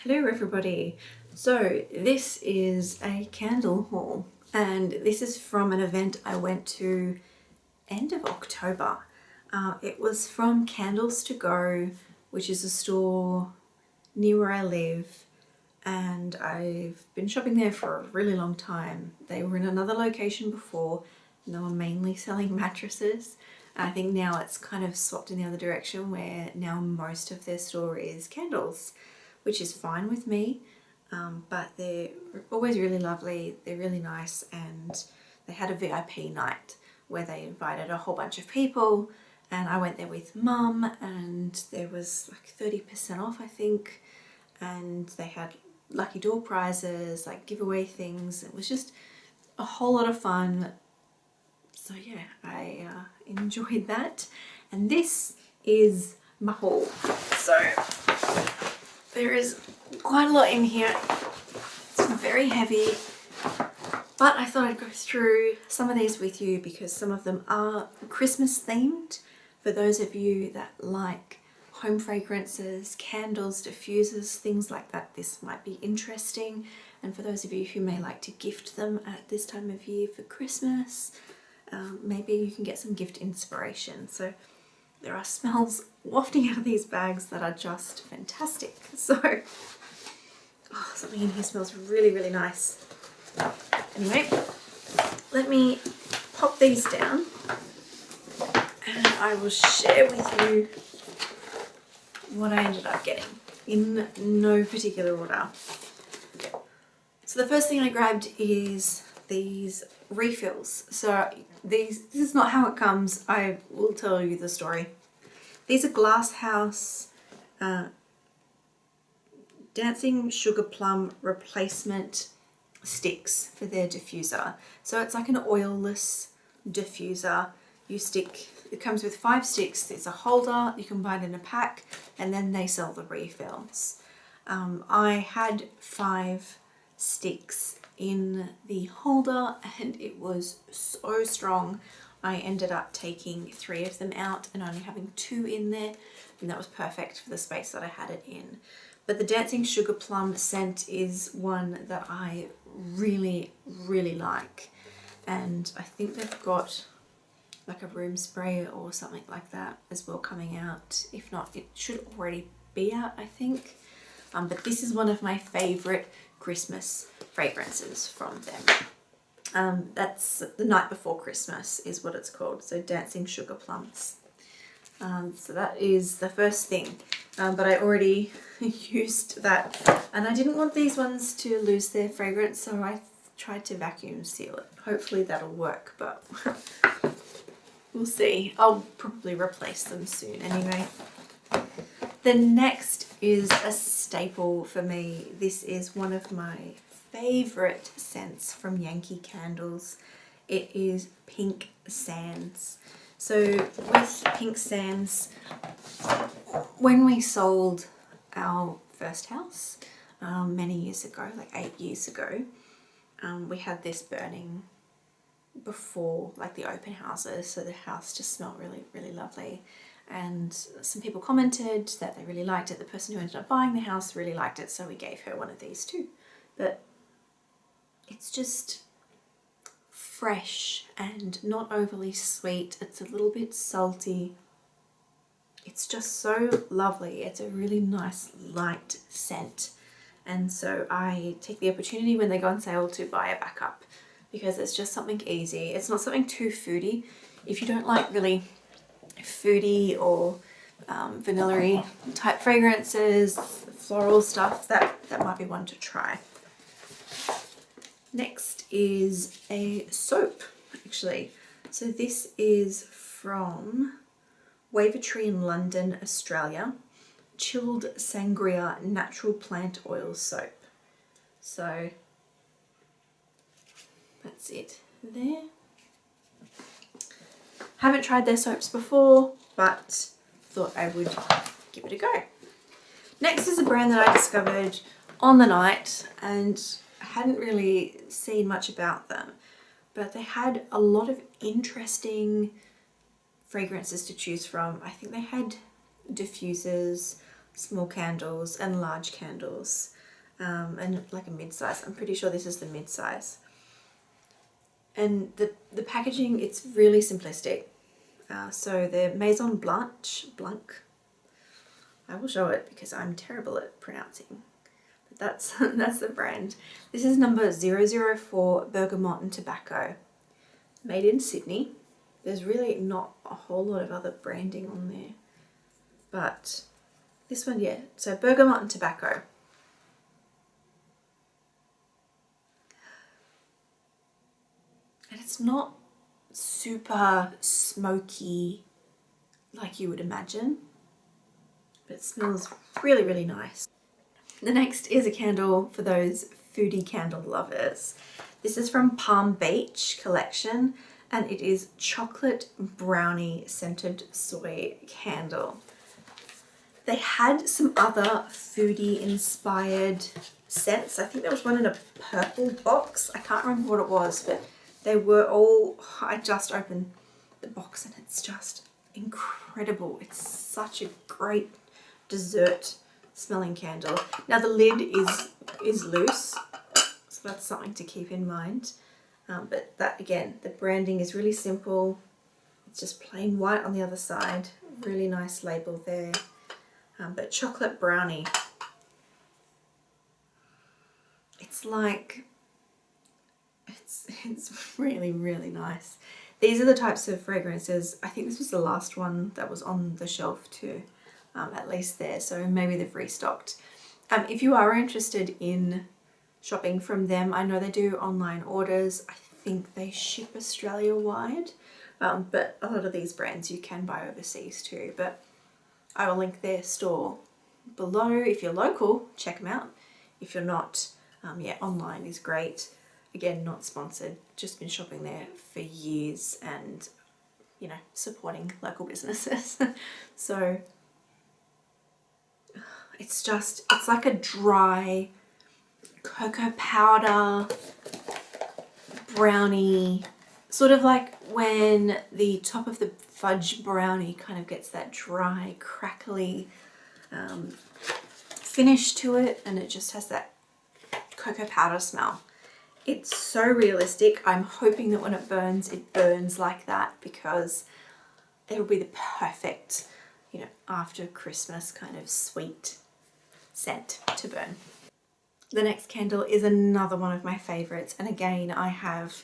Hello everybody. So this is a candle haul and this is from an event I went to end of October. It was from Candles2go, which is a store near where I live, and I've been shopping there for a really long time. They were in another location before and they were mainly selling mattresses. And I think now it's kind of swapped in the other direction where now most of their store is candles, which is fine with me, but they're always really lovely, they're really nice, and they had a VIP night where they invited a whole bunch of people, and I went there with mum, and there was like 30% off I think, and they had lucky door prizes, like giveaway things. It was just a whole lot of fun. So yeah, I enjoyed that, and this is my haul. So there is quite a lot in here. It's very heavy, but I thought I'd go through some of these with you because some of them are Christmas themed. For those of you that like home fragrances, candles, diffusers, things like that, this might be interesting. And for those of you who may like to gift them at this time of year for Christmas, maybe you can get some gift inspiration. So there are smells wafting out of these bags that are just fantastic. So, something in here smells really, really nice. Anyway, let me pop these down and I will share with you what I ended up getting in no particular order. So the first thing I grabbed is these refills. So this is not how it comes. I will tell you the story. These are Glasshouse Dancing Sugar Plum replacement sticks for their diffuser. So it's like an oilless diffuser. You stick, it comes with 5 sticks. It's a holder, you can buy it in a pack, and then they sell the refills. I had 5 sticks in the holder and it was so strong. I ended up taking 3 of them out and only having 2 in there, and that was perfect for the space that I had it in. But the Dancing Sugar Plum scent is one that I really, really like, and I think they've got like a room spray or something like that as well coming out. If not, it should already be out, I think. But this is one of my favourite Christmas fragrances from them. That's the night before Christmas is what it's called, so Dancing Sugar Plums. So that is the first thing, but I already used that, and I didn't want these ones to lose their fragrance, so I tried to vacuum seal it. Hopefully that'll work, but we'll see. I'll probably replace them soon anyway. The next is a staple for me. This is one of my favourite scents from Yankee Candles. It is Pink Sands. So with Pink Sands, when we sold our first house many years ago, like 8 years ago, we had this burning before like the open houses, so the house just smelled really, really lovely. And some people commented that they really liked it. The person who ended up buying the house really liked it, so we gave her one of these too. But it's just fresh and not overly sweet. It's a little bit salty. It's just so lovely. It's a really nice light scent, and so I take the opportunity when they go on sale to buy a backup because it's just something easy. It's not something too foody. If you don't like really foody or vanilla-y type fragrances, floral stuff, that might be one to try. Next is a soap, actually. So this is from Wavertree in London, Australia. Chilled Sangria Natural Plant Oil Soap. So that's it there. Haven't tried their soaps before, but thought I would give it a go. Next is a brand that I discovered on the night, and I hadn't really seen much about them, but they had a lot of interesting fragrances to choose from. I think they had diffusers, small candles and large candles, and like a mid-size. I'm pretty sure this is the mid-size. And the packaging, it's really simplistic. So the Maison Blanc, I will show it because I'm terrible at pronouncing. But that's the brand. This is number 004 Bergamot and Tobacco, made in Sydney. There's really not a whole lot of other branding on there, but this one, yeah. So Bergamot and Tobacco. And it's not super smoky like you would imagine, but it smells really, really nice. The next is a candle for those foodie candle lovers. This is from Palm Beach collection, and it is chocolate brownie scented soy candle. They had some other foodie inspired scents. I think there was one in a purple box. I can't remember what it was, but they were all, I just opened the box and it's just incredible. It's such a great dessert smelling candle. Now the lid is loose, so that's something to keep in mind. But that, again, the branding is really simple. It's just plain white on the other side. Really nice label there. But chocolate brownie. It's like, it's really, really nice. These are the types of fragrances. I think this was the last one that was on the shelf too, at least there. So maybe they've restocked. If you are interested in shopping from them, I know they do online orders. I think they ship Australia wide, but a lot of these brands you can buy overseas too. But I will link their store below. If you're local, check them out. If you're not, yeah, online is great. Again, not sponsored, just been shopping there for years and, you know, supporting local businesses. So it's like a dry cocoa powder brownie, sort of like when the top of the fudge brownie kind of gets that dry, crackly finish to it, and it just has that cocoa powder smell. It's so realistic. I'm hoping that when it burns like that, because it'll be the perfect, you know, after Christmas kind of sweet scent to burn. The next candle is another one of my favorites, and again I have,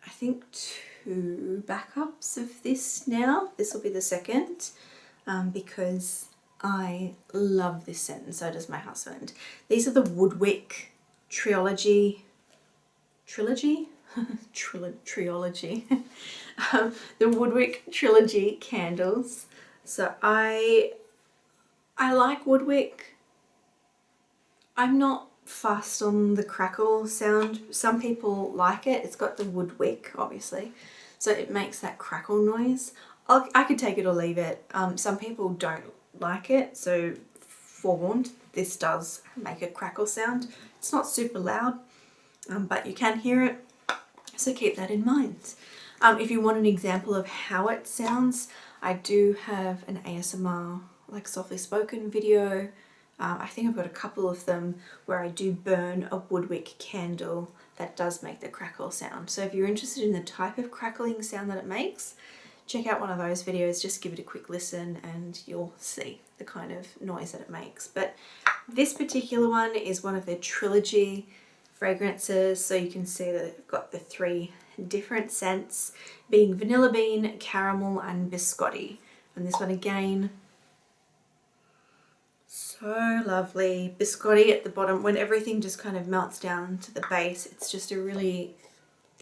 I think, 2 backups of this now. This will be the second, because I love this scent and so does my husband. These are the Woodwick Trilogy. The Woodwick Trilogy candles. So I like Woodwick. I'm not fussed on the crackle sound. Some people like it. It's got the Woodwick, obviously, so it makes that crackle noise. I could take it or leave it. Some people don't like it, so forewarned, this does make a crackle sound. It's not super loud, but you can hear it, so keep that in mind. If you want an example of how it sounds, I do have an ASMR, like softly spoken video. I think I've got a couple of them where I do burn a Woodwick candle that does make the crackle sound. So if you're interested in the type of crackling sound that it makes, check out one of those videos, just give it a quick listen and you'll see the kind of noise that it makes. But this particular one is one of their trilogy fragrances, so you can see that they've got the 3 different scents, being vanilla bean, caramel and biscotti. And this one again, so lovely. Biscotti at the bottom, when everything just kind of melts down to the base, it's just a really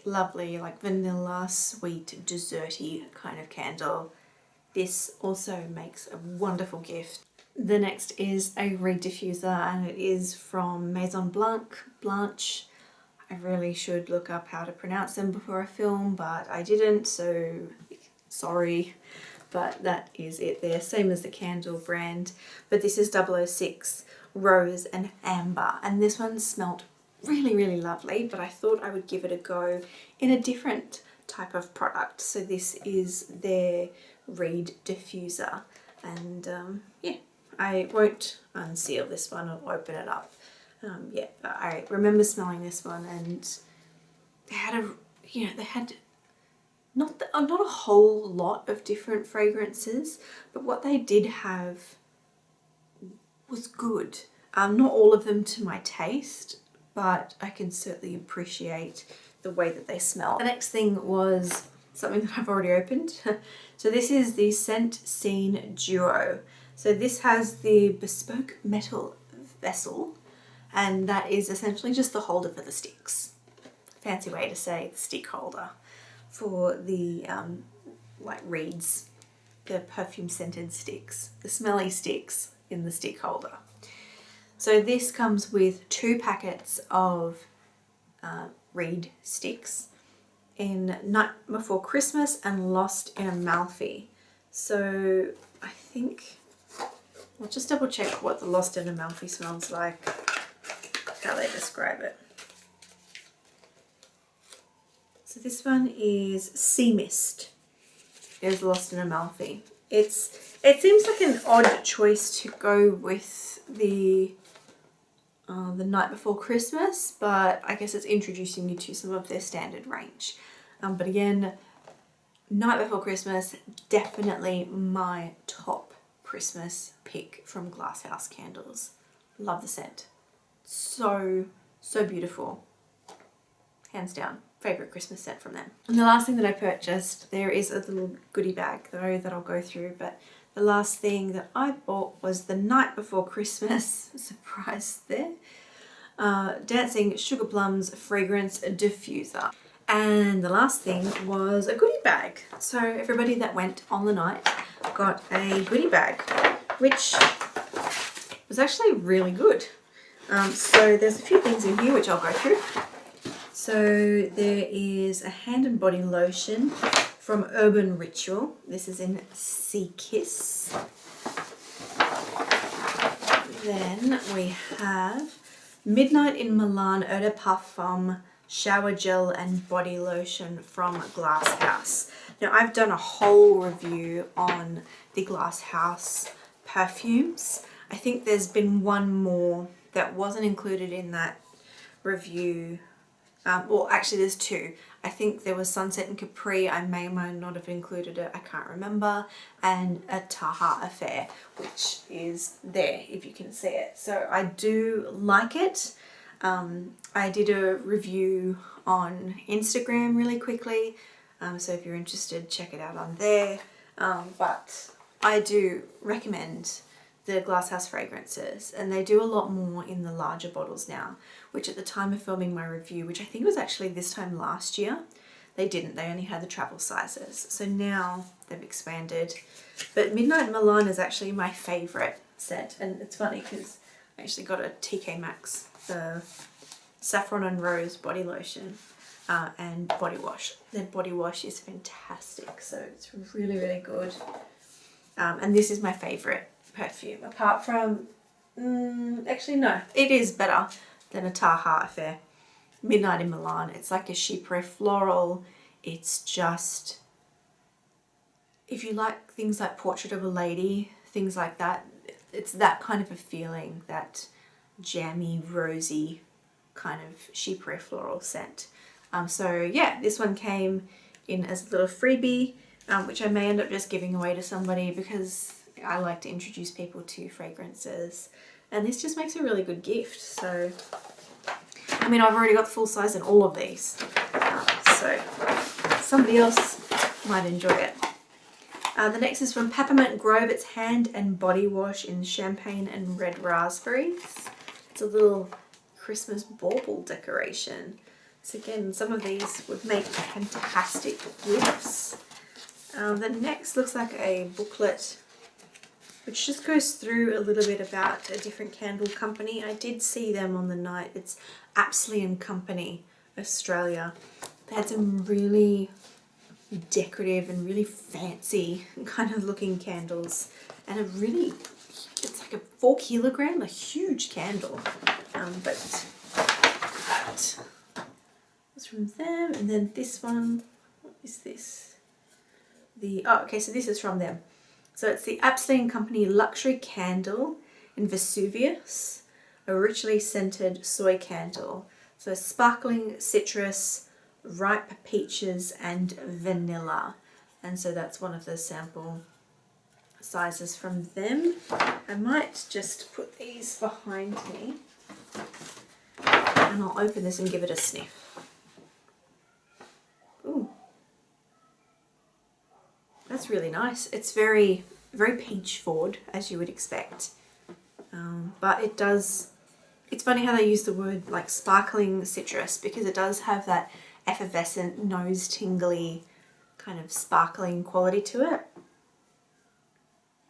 lovely, like vanilla, sweet, desserty kind of candle. This also makes a wonderful gift. The next is a reed diffuser, and it is from Maison Blanche. I really should look up how to pronounce them before I film, but I didn't, so sorry. But that is it there, same as the candle brand. But this is 006 Rose and Amber, and this one smelled really, really lovely, but I thought I would give it a go in a different type of product. So this is their reed diffuser, and yeah, I won't unseal this one or open it up. Yeah, but I remember smelling this one, and they had they had not a whole lot of different fragrances, but what they did have was good. Not all of them to my taste, but I can certainly appreciate the way that they smell. The next thing was something that I've already opened. So this is the Scent Scene Duo. So this has the bespoke metal vessel, and that is essentially just the holder for the sticks. Fancy way to say the stick holder for the like reeds, the perfume scented sticks, the smelly sticks in the stick holder. So this comes with 2 packets of reed sticks in Night Before Christmas and Lost in Amalfi. So I think I'll just double check what the Lost in Amalfi smells like, how they describe it. So this one is Sea Mist. Is Lost in Amalfi. It seems like an odd choice to go with the Night Before Christmas, but I guess it's introducing you to some of their standard range. But again, Night Before Christmas, definitely my top Christmas pick from Glasshouse Candles. Love the scent. So beautiful. Hands down, favourite Christmas scent from them. And the last thing that I purchased, there is a little goodie bag though that I'll go through, but the last thing that I bought was the Night Before Christmas, surprise there, Dancing Sugar Plums Fragrance Diffuser. And the last thing was a goodie bag. So everybody that went on the night got a goodie bag, which was actually really good. So there's a few things in here which I'll go through. So there is a hand and body lotion from Urban Ritual. This is in Sea Kiss. Then we have Midnight in Milan Eau de Parfum Shower Gel and Body Lotion from Glasshouse. Now I've done a whole review on the Glasshouse perfumes. I think there's been one more that wasn't included in that review. Well, actually there's 2. I think there was Sunset and Capri. I may or may not have included it. I can't remember. And a Taha Affair, which is there if you can see it. So I do like it. I did a review on Instagram really quickly. So if you're interested, check it out on there. But I do recommend the Glasshouse fragrances, and they do a lot more in the larger bottles now, which at the time of filming my review, which I think was actually this time last year, they didn't. They only had the travel sizes. So now they've expanded. But Midnight in Milan is actually my favourite scent, and it's funny because I actually got a TK Maxx, the Saffron and Rose body lotion and body wash. Their body wash is fantastic, so it's really good. And this is my favourite perfume, apart from, actually no, it is better than a Taha Affair. Midnight in Milan, it's like a chypre floral. It's just, if you like things like Portrait of a Lady, things like that, it's that kind of a feeling, that jammy, rosy kind of chypre floral scent. So yeah, this one came in as a little freebie, which I may end up just giving away to somebody because I like to introduce people to fragrances, and this just makes a really good gift. So I mean, I've already got the full size in all of these, so somebody else might enjoy it. The next is from Peppermint Grove. It's hand and body wash in champagne and red raspberries. It's a little Christmas bauble decoration. So again, some of these would make fantastic gifts. The next looks like a booklet which just goes through a little bit about a different candle company. I did see them on the night. It's Apsley and Company, Australia. They had some really decorative and really fancy kind of looking candles, and it's like a 4 kilogram, a huge candle. But that was from them. And then this one, what is this? So this is from them. So it's the Abstain Company Luxury Candle in Vesuvius, a richly scented soy candle. So sparkling citrus, ripe peaches and vanilla. And so that's one of the sample sizes from them. I might just put these behind me and I'll open this and give it a sniff. Ooh. That's really nice. It's very, very peach forward, as you would expect. But it does, it's funny how they use the word like sparkling citrus, because it does have that effervescent, nose tingly kind of sparkling quality to it.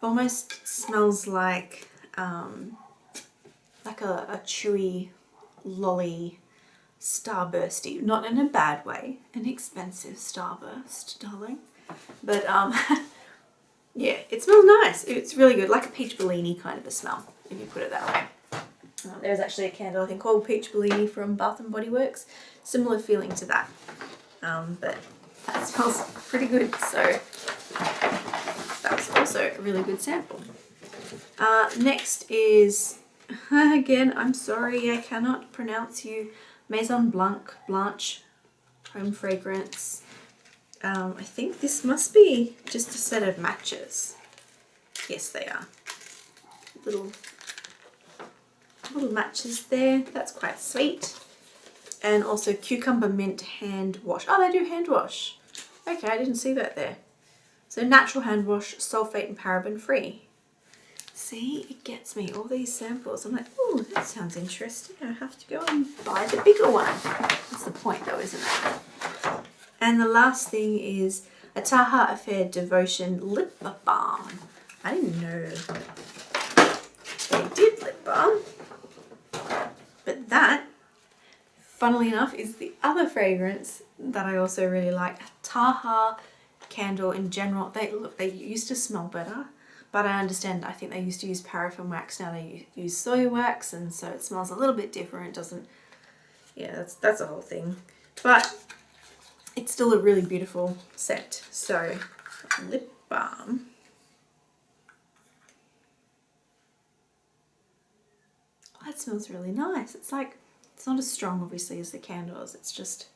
Almost smells like a chewy lolly starbursty, not in a bad way, an expensive starburst, darling. But yeah, it smells nice. It's really good, like a peach Bellini kind of a smell, if you put it that way. There's actually a candle I think called Peach Bellini from Bath and Body Works. Similar feeling to that, but that smells pretty good. So that's also a really good sample. Next is, again, I'm sorry, I cannot pronounce you, Maison Blanche Home Fragrance. I think this must be just a set of matches. Yes, they are. Little matches there. That's quite sweet. And also cucumber mint hand wash. Oh, they do hand wash. Okay, I didn't see that there. So natural hand wash, sulfate and paraben free. See, it gets me, all these samples. I'm like, oh, that sounds interesting. I have to go and buy the bigger one. That's the point though, isn't it? And the last thing is a Taha Affair Devotion Lip Balm. I didn't know they did lip balm. But that, funnily enough, is the other fragrance that I also really like. A Taha candle in general. They used to smell better, but I understand, I think they used to use paraffin wax, now they use soy wax, and so it smells a little bit different. It doesn't, yeah, that's a whole thing. But it's still a really beautiful scent. So, lip balm. Oh, that smells really nice. It's like, it's not as strong obviously as the candles, it's just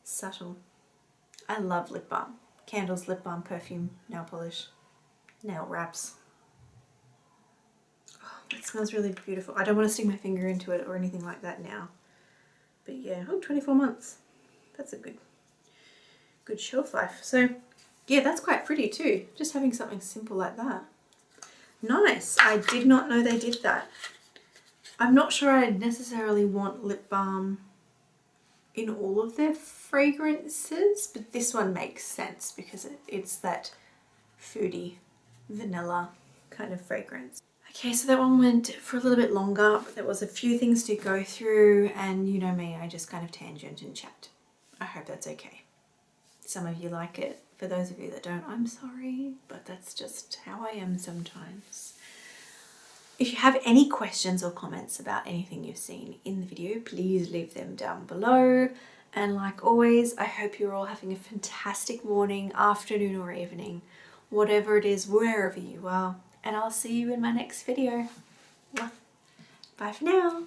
subtle. I love lip balm. Candles, lip balm, perfume, nail polish, nail wraps. Oh, it smells really beautiful. I don't want to stick my finger into it or anything like that now. But yeah, oh, 24 months. That's a good shelf life. So yeah, that's quite pretty too. Just having something simple like that. Nice. I did not know they did that. I'm not sure I necessarily want lip balm in all of their fragrances, but this one makes sense because it's that foodie vanilla kind of fragrance. Okay, so that one went for a little bit longer, but there was a few things to go through, and you know me, I just kind of tangent and chat. I hope that's okay. Some of you like it. For those of you that don't, I'm sorry, but that's just how I am sometimes. If you have any questions or comments about anything you've seen in the video, please leave them down below. And like always, I hope you're all having a fantastic morning, afternoon or evening, whatever it is, wherever you are. And I'll see you in my next video. Bye for now.